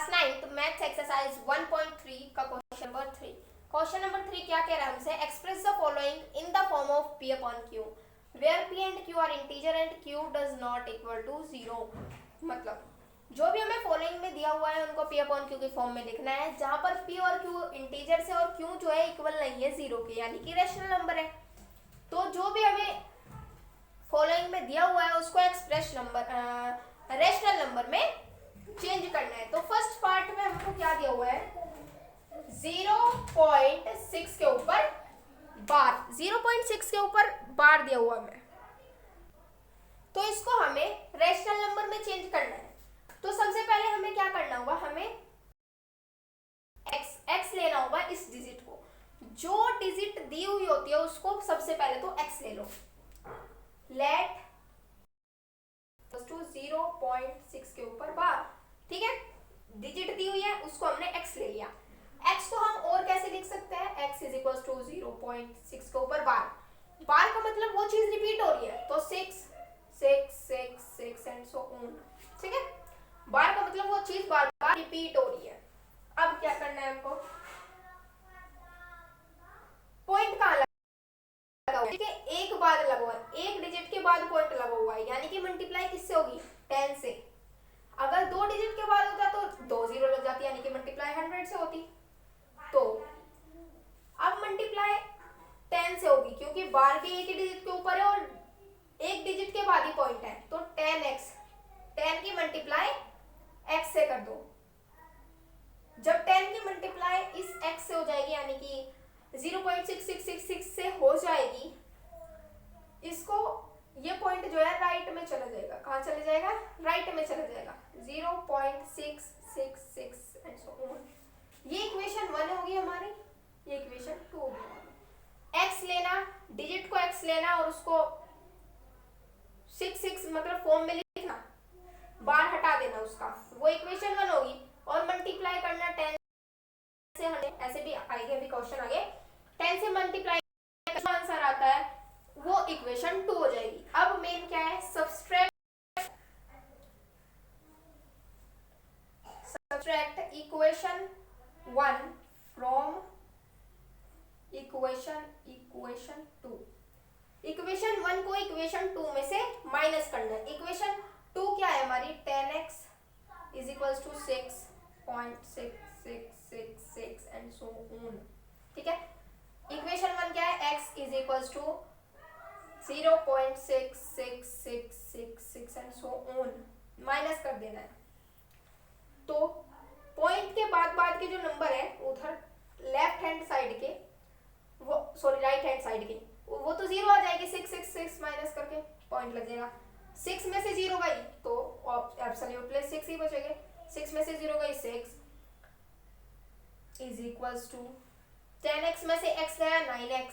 Class 9th maths exercise 1.3 का question number 3। Question number 3 क्या कह रहा है हमसे, express the following in the form of p upon q where p and q are integer and q does not equal to 0। मतलब जो भी हमें फॉलोइंग में दिया हुआ है उनको p अपॉन q की फॉर्म में लिखना है, जहां पर p और q इंटीजर से और q जो है इक्वल नहीं है 0 के, यानी कि रेशनल नंबर है। तो जो भी हमें फॉलोइंग में दिया हुआ है उसको एक्सप्रेस नंबर रेशनल नंबर में चेंज करना है। तो फर्स्ट पार्ट में हमको क्या दिया हुआ है, 0.6 के ऊपर बार, 0.6 के ऊपर बार दिया हुआ है, तो इसको हमें रेशनल नंबर में चेंज करना है। तो सबसे पहले हमें क्या करना होगा, हमें x लेना होगा इस डिजिट को, जो डिजिट दी हुई होती है उसको सबसे पहले तो x ले लो। लेट टू 0.6 के ऊपर बार, ठीक है, डिजिट दी हुई है उसको हमने x ले लिया। x को हम और कैसे लिख सकते हैं, x इज इक्वल टू 0.6 के ऊपर बार, बार का मतलब वो चीज रिपीट हो रही है, तो 6 6 6 6 एंड सो ऑन, ठीक है, बार का मतलब वो चीज बार बार रिपीट हो रही है। अब क्या करना है हमको, पॉइंट कहाँ लगा हुआ है, ठीक है, एक बाद लगा हुआ है, एक डिजिट के बाद पॉइंट लगा हुआ है, यानी कि मल्टीप्लाई किससे होगी, 10 से। अगर दो डिजिट के बाद होता तो 2 जीरो लग जाती, यानी कि मल्टीप्लाई 100 से होती। तो अब मल्टीप्लाई 10 से होगी, क्योंकि बार भी एक ही डिजिट के ऊपर है और एक डिजिट के बाद ही पॉइंट है, तो 10x, 10 की मल्टीप्लाई x से कर दो। जब 10 की मल्टीप्लाई इस x से हो जाएगी, यानी कि 0.6666 से हो जाएगी, इसको ये पॉइंट जो है राइट में चला जाएगा, कहाँ चले जाएगा, राइट में चला जाएगा, 0.666 एंड सो ऑन। ये इक्वेशन 1 होगी हमारी, ये इक्वेशन 2 होगी। x लेना, डिजिट को x लेना और उसको 6 मतलब फॉर्म में लिखना, बार हटा देना उसका, वो इक्वेशन 1 होगी। और मल्टीप्लाई करना 10 से, हमें ऐसे भी आएगा अभी क्वेश्चन आगे, 10 से मल्टीप्लाई आंसर आता है, वो इक्वेशन 2 हो जाएगी। अब मेन क्या है, subtract equation 1 from equation 2। Equation 1 को इक्वेशन 2 में से माइनस करना है। इक्वेशन 2 क्या है हमारी, 10x is equals to 6.6666 and so on, ठीक है। इक्वेशन 1 क्या है, x is equals to 0.6666 and so on, minus कर देना है। तो पॉइंट के बाद के जो नंबर है उधर लेफ्ट हैंड साइड के, वो सॉरी राइट हैंड साइड के, वो तो 0 आ जाएगी, 666 माइनस करके पॉइंट लग जाएगा। 6 में से 0 गई तो एब्सोल्यूट प्लस 6 ही बचेंगे, 6 में से 0 गई 6 इज इक्वल्स टू 10x में से x गया 9x,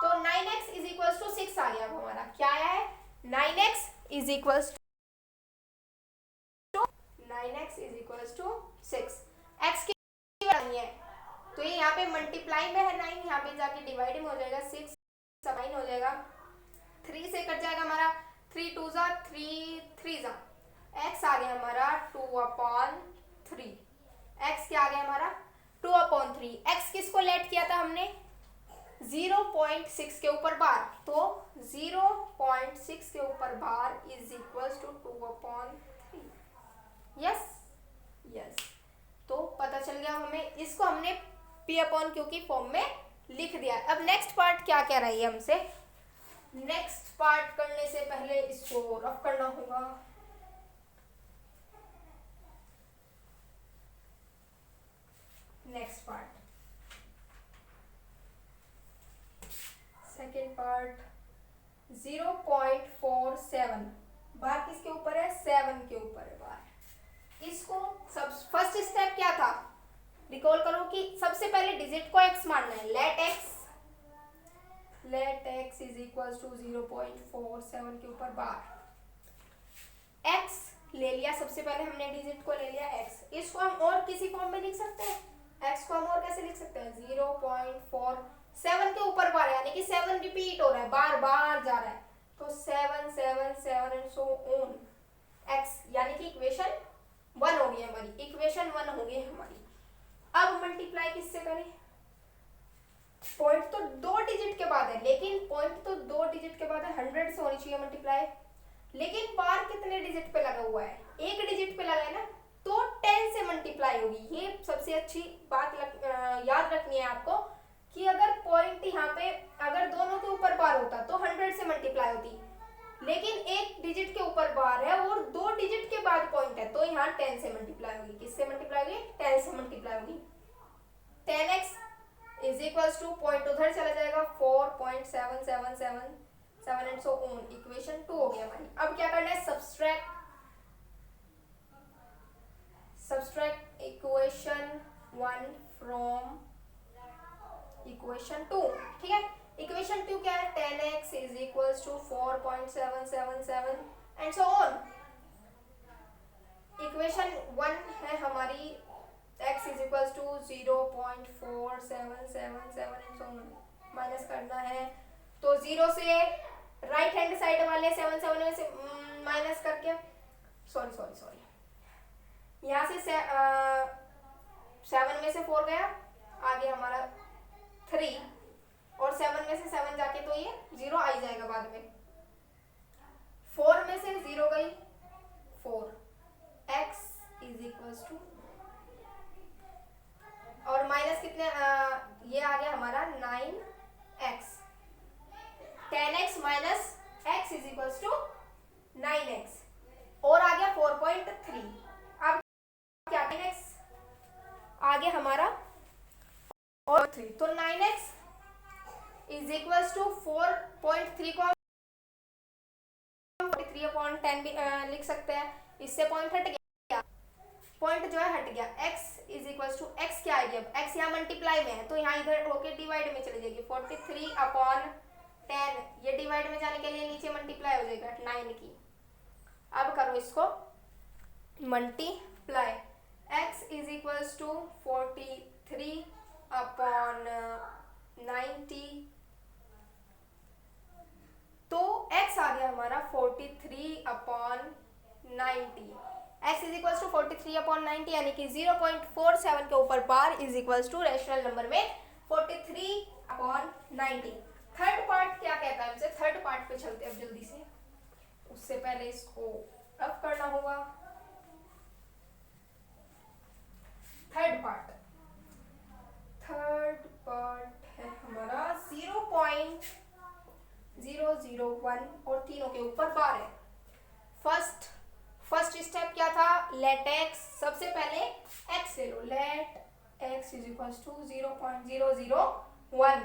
तो 9x इज इक्वल्स टू 6 आ गया। अब हमारा क्या आया है, 9x is equals to 6, x की वैल्यू है, तो ये यहाँ पे मल्टीप्लाई में है 9, यहाँ पे जाके डिवाइड में हो जाएगा, 6 9 हो जाएगा, 3 से कट जाएगा हमारा, 3 2 जा 3 3 जा, x आ गया हमारा 2/3, x क्या आ गया हमारा 2/3। x किसको लेट किया था हमने, 0.6 के ऊपर बार, तो 0.6 के ऊपर bar is equals to 2/3। Yes yes, तो पता चल गया हमें, इसको हमने p अपॉन q की फॉर्म में लिख दिया। अब नेक्स्ट पार्ट क्या कह रही है हमसे, नेक्स्ट पार्ट करने से पहले इसको रफ करना होगा। नेक्स्ट पार्ट, सेकेंड पार्ट, 0.47 बार किसके ऊपर है, 7 के ऊपर है बार। इसको सब फर्स्ट स्टेप क्या था, रिकॉल करो कि सबसे पहले डिजिट को x मानना है, let x is equals to 0.47 के ऊपर बार, x ले लिया, सबसे पहले हमने डिजिट को ले लिया x, इसको हम और किसी फॉर्म में लिख सकते हैं, x को हम और कैसे लिख सकते हैं, 0.47 के ऊपर बार, यानी कि 7 रिपीट हो रहा है, बार बार जा रहा है, तो 7 7 7 एंड सो ऑन, x यानी कि इक्वेशन 1 हो गई हमारी, इक्वेशन 1 मल्टीप्लाई किससे करें? पॉइंट तो 2 डिजिट के बाद है, लेकिन पॉइंट तो 2 डिजिट के बाद है, 100 से होनी चाहिए मल्टीप्लाई। लेकिन बार कितने डिजिट पे लगा हुआ है? एक डिजिट पे लगा है ना, तो 10 से मल्टीप्लाई होगी। ये सबसे अच्छी बात याद रखनी है आपको कि अगर पॉइंट यहाँ पे अगर दोनों के ऊपर बार होता तो 100 से मल्टीप्लाई होती, लेकिन एक डिजिट के ऊपर बार है और 2 डिजिट के बाद पॉइंट है, तो यहाँ 10 से मल्टीप्लाई होगी। किससे मल्टीप्लाई होगी? 10 से मल्टीप्लाई होगी। 10x is equals two point उधर चला जाएगा 4.777 एंड सो ऑन। इक्वेशन 2 हो गया हमारी। अब क्या करना है? Subtract equation 1 from equation 2। ठीक है, इक्वेशन 2 क्या है? 10x is equals to 4.777 and so on. Equation 1 है हमारी x is equals to 0.4777 and so on. Minus करना है तो 0 से राइट हैंड साइड वाले 7 में से माइनस करके सॉरी यहाँ से 7 में से 4 गया, आगे हमारा 3 और 7 में से 7 जाके तो ये 0 आ ही जाएगा बाद में। 4 में से 0 गई 4। x इज इक्वल्स टू और माइनस कितने ये आ गया हमारा 9x। 10x minus x is equals to 9x और आ गया 4.3। अब क्या 9x आ गया हमारा और 3, तो 9x इज इक्वल्स टू 4.3 को 43/10 भी लिख सकते हैं। इससे पॉइंट हट गया, पॉइंट जो है हट गया। x is equals to x क्या आएगी? अब x यहाँ मल्टीप्लाई में है तो यहाँ इधर होके डिवाइड में चली जाएगी। 43/10 ये डिवाइड में जाने के लिए नीचे मल्टीप्लाई हो जाएगा 9 की। अब करो इसको multiply. x is equals to 43/90 तो x आ गया हमारा 43/90। x इज इक्वल्स टू 43/90 यानी कि 0.47 के ऊपर bar is equals to rational number में 43/90। थर्ड पार्ट क्या कहता है हमसे? थर्ड पार्ट पे चलते हैं अब जल्दी से। उससे पहले इसको रफ करना होगा। थर्ड पार्ट है हमारा 0.001 और तीनों के ऊपर बार है। फर्स्ट स्टेप क्या था? लेट x, सबसे पहले x ले लो। Let x is equal to 0.001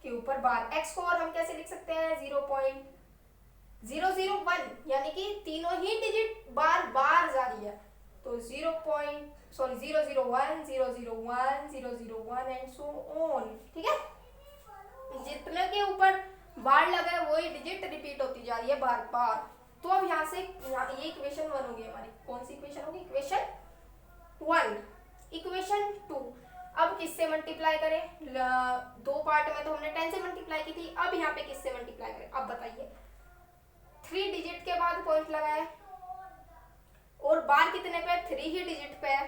के ऊपर बार। x को और हम कैसे लिख सकते हैं? 0.001 यानी कि तीनों ही डिजिट बार जा रही है, तो 0.001 एंड सो ऑन। ठीक है, जितने के ऊपर बार लगा है वही डिजिट रिपीट होती जा रही है बार। तो अब यहाँ से ये इक्वेशन 1 होगी हमारी। कौन सी इक्वेशन होगी? इक्वेशन 1। इक्वेशन 2 अब किससे मल्टीप्लाई करें? दो पार्ट में तो हमने 10 से मल्टीप्लाई की थी, अब यहाँ पे किससे मल्टीप्लाई करें? अब बताइए। 3 डिजिट के बाद पॉइंट लगा है और बार कितने पे? 3 ही डिजिट पे है,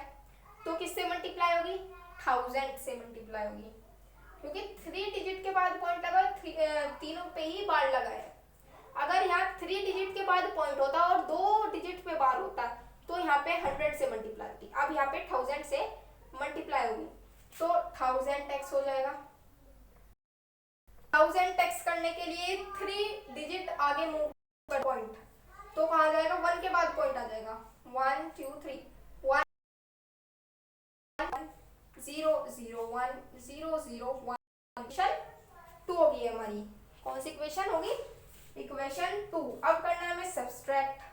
तो किससे मल्टीप्लाई होगी? 1000 से मल्टीप्लाई होगी, क्योंकि 3 डिजिट के बाद पॉइंट लगा, तीनों पे ही बार लगा है। अगर यहाँ 3 डिजिट के बाद पॉइंट होता और 2 डिजिट पे बार होता तो यहाँ पे 100 से मल्टीप्लाई होती। अब यहाँ पे 1000 से मल्टीप्लाई होगी, तो 1000x हो जाएगा। 1000x करने के लिए 3 डिजिट आगे मूव कर पॉइंट, तो कहाँ जाएगा? 1 के बाद पॉइंट आ जाएगा। 1 2 3 1 0 0 1 0 0 1। इक्वेशन 2 होगी हमारी। कौन सी इक्वेशन होगी? इक्वेशन 2। अब करना है हमें subtract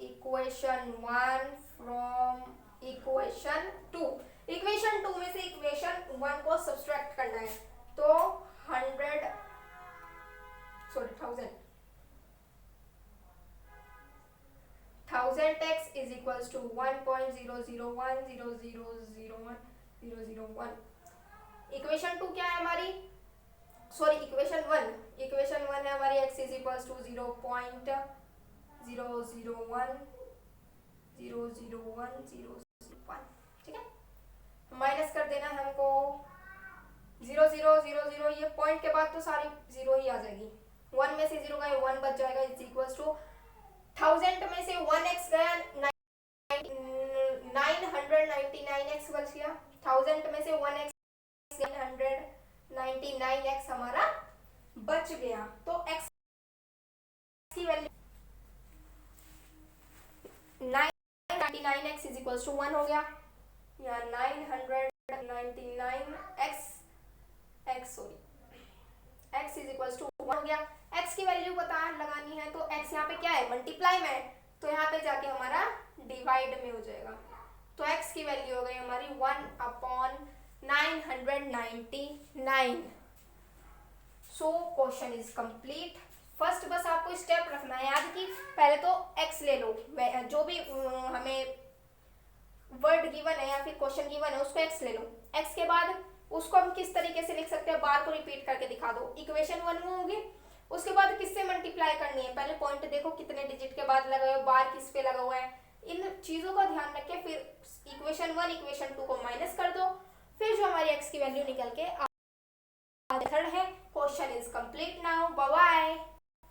equation 1 from equation 2। Equation 2 में से इक्वेशन 1 को सब्सट्रैक्ट करना है, तो 1000x is equals to 1.001001001 equation 2 क्या है हमारी? इक्वेशन 1 है हमारी। x is equals to 0.001001001। ठीक है, को 0 0 0 0, ये पॉइंट के बाद तो सारी 0 ही आ जाएगी। 1 में से 0 गए 1 बच जाएगा, इज इक्वल टू 1000 में से 1x गया 999x बच गया। 1000 में से 1x 999x हमारा बच गया। तो x की value 999x is equal to 1 हो गया, या 999x x is equal to 1 हो गया। x की वैल्यू पता लगानी है तो x यहाँ पे क्या है, मल्टीप्लाई में है, तो यहाँ पे जाके हमारा डिवाइड में हो जाएगा। तो x की वैल्यू हो गई हमारी 1/999। So question is complete. First बस आपको स्टेप रखना है याद कि पहले तो x ले लो, जो भी हमें वर्ड गिवन है या फिर क्वेश्चन गिवन है उसको x ले लो। x के बाद उसको हम किस तरीके से लिख सकते हैं, बार को रिपीट करके दिखा दो, इक्वेशन 1 में होगी। उसके बाद किससे मल्टीप्लाई करनी है, पहले पॉइंट देखो कितने डिजिट के बाद लगा हुआ है, बार किस पे लगा हुआ है, इन चीजों का ध्यान रख के फिर इक्वेशन 1 इक्वेशन 2 को माइनस कर दो, फिर जो हमारी x की वैल्यू निकल के